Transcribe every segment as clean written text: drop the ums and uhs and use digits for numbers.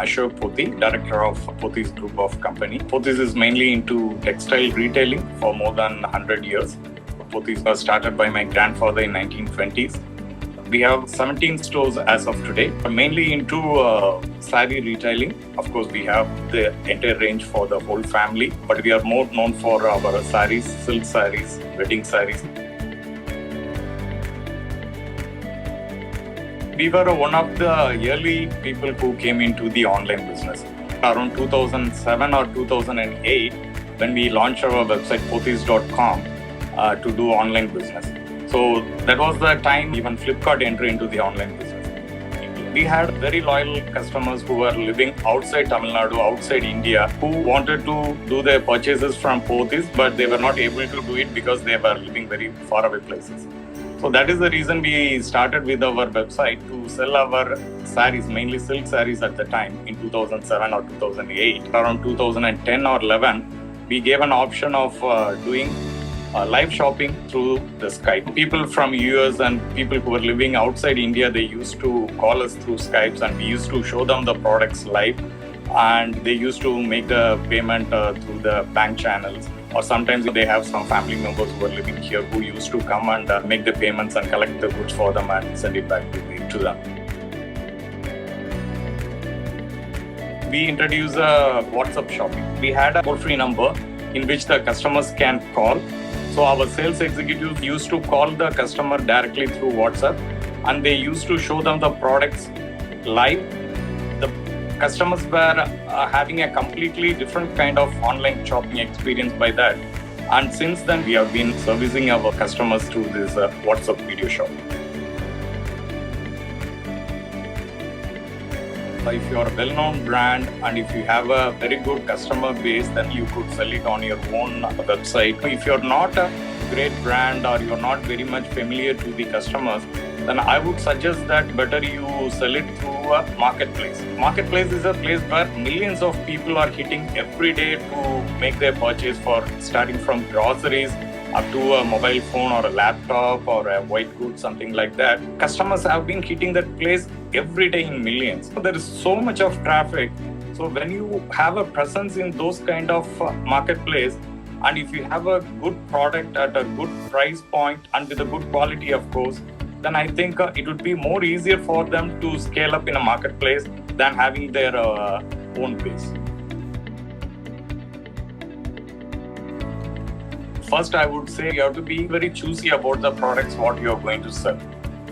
Ashok Pothi, director of Pothi's group of company. Pothi's is mainly into textile retailing for more than 100 years. Pothi's was started by my grandfather in 1920s. We have 17 stores as of today, mainly into sari retailing. Of course, we have the entire range for the whole family, but we are more known for our saris, silk saris, wedding saris. We were one of the early people who came into the online business. Around 2007 or 2008, when we launched our website, pothys.com, to do online business. So that was the time even Flipkart entered into the online business. We had very loyal customers who were living outside Tamil Nadu, outside India, who wanted to do their purchases from Pothys, but they were not able to do it because they were living very far away places. So that is the reason we started with our website to sell our saris, mainly silk saris at the time in 2007 or 2008. Around 2010 or 11, we gave an option of doing live shopping through the Skype. People from US and people who were living outside India, they used to call us through Skypes and we used to show them the products live, and they used to make the payment through the bank channels. Or sometimes they have some family members who are living here who used to come and make the payments and collect the goods for them and send it back to them. We introduced WhatsApp shopping. We had a toll-free number in which the customers can call. So our sales executives used to call the customer directly through WhatsApp, and they used to show them the products live. The customers were having a completely different kind of online shopping experience by that. And since then, we have been servicing our customers through this WhatsApp video shopping. If you are a well-known brand and if you have a very good customer base, then you could sell it on your own website. If you're not a great brand or you're not very much familiar to the customers, then I would suggest that better you sell it through a marketplace. Marketplace is a place where millions of people are hitting every day to make their purchase, for starting from groceries up to a mobile phone or a laptop or a white goods, something like that. Customers have been hitting that place every day in millions. So there is so much of traffic. So when you have a presence in those kind of marketplace, and if you have a good product at a good price point and with a good quality, of course, then I think it would be more easier for them to scale up in a marketplace than having their own base. First, I would say you have to be very choosy about the products what you are going to sell.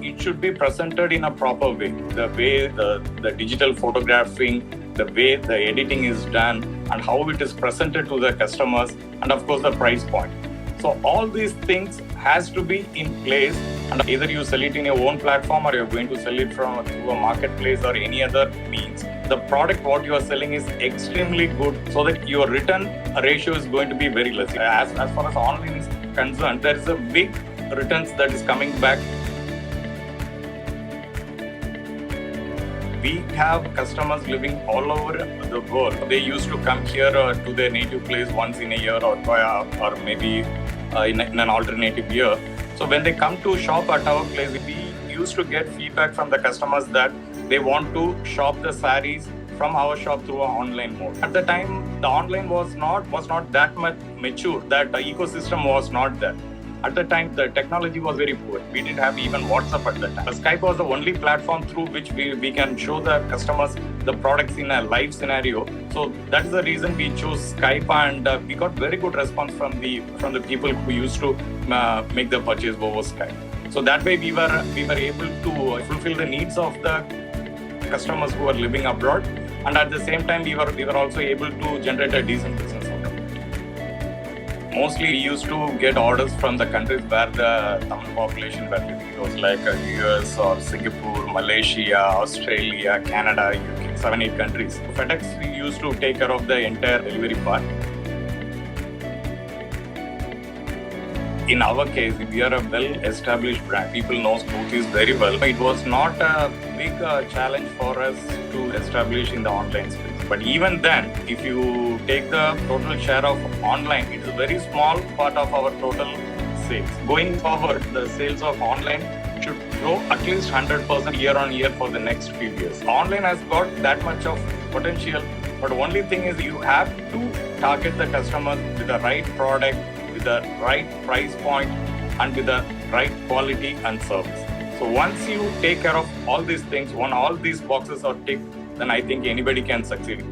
It should be presented in a proper way. The way the digital photographing, the way the editing is done, and how it is presented to the customers, and of course the price point. So all these things has to be in place, and either you sell it in your own platform or you're going to sell it through a marketplace or any other means. The product what you are selling is extremely good, so that your return ratio is going to be very less. As far as online is concerned, there is a big returns that is coming back. We have customers living all over the world. They used to come here to their native place once in a year or maybe in an alternative year. So when they come to shop at our place, we used to get feedback from the customers that they want to shop the saris from our shop through an online mode. At the time, the online was not that much mature. That the ecosystem was not there. At the time, the technology was very poor. We didn't have even WhatsApp at that time. Skype was the only platform through which we can show the customers the products in a live scenario. So that's the reason we chose Skype, and we got very good response from the people who used to make the purchase over Skype. So that way we were able to fulfill the needs of the customers who are living abroad, and at the same time we were also able to generate a decent business out of it. Mostly we used to get orders from the countries where the Tamil population were living. It was like US or Singapore, Malaysia, Australia, Canada, UK, 7-8 countries. FedEx we used to take care of the entire delivery part. In our case, we are a well-established brand. People know Pothys very well. It was not a big challenge for us to establish in the online space. But even then, if you take the total share of online, it is a very small part of our total sales. Going forward, the sales of online should grow at least 100% year on year for the next few years. Online has got that much of potential, but only thing is you have to target the customers with the right product, with the right price point, and with the right quality and service. So once you take care of all these things, when all these boxes are ticked, then I think anybody can succeed.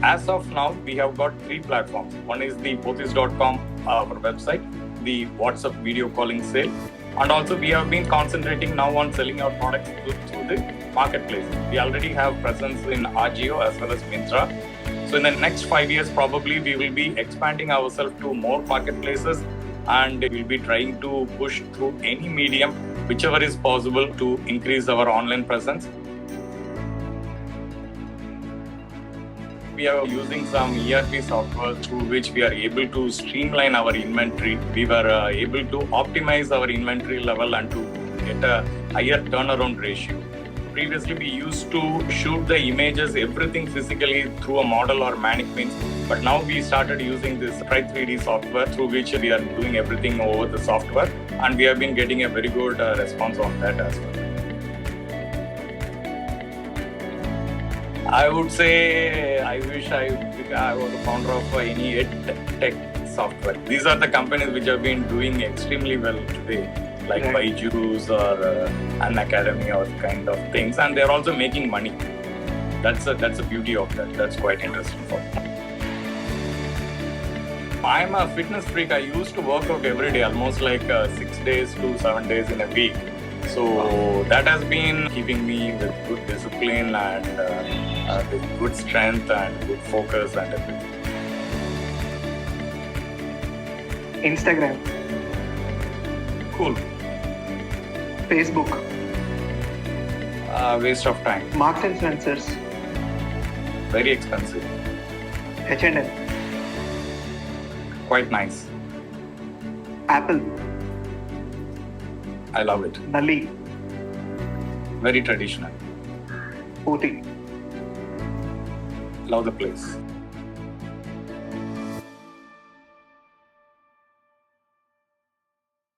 As of now, we have got 3 platforms. One is the Pothys.com, our website, the WhatsApp video calling sale, and also we have been concentrating now on selling our products through the marketplace. We already have presence in Ajio as well as Myntra. So in the next 5 years, probably we will be expanding ourselves to more marketplaces, and we'll be trying to push through any medium, whichever is possible, to increase our online presence. We are using some ERP software through which we are able to streamline our inventory. We were able to optimize our inventory level and to get a higher turnaround ratio. Previously, we used to shoot the images, everything physically through a model or mannequins. But now we started using this Try3D software through which we are doing everything over the software. And we have been getting a very good response on that as well. I would say I wish I was the founder of any tech software. These are the companies which have been doing extremely well today, like Byju's or Unacademy or kind of things, and they're also making money. That's the beauty of that. That's quite interesting for me. I'm a fitness freak. I used to work out every day, almost like 6 days to 7 days in a week. So that has been keeping me with good discipline and with good strength and good focus and everything. Instagram. Cool. Facebook. Waste of time. Marks and Spencers. Very expensive. H&M. Quite nice. Apple. I love it. Nalli. Very traditional. Ooty. Love the place.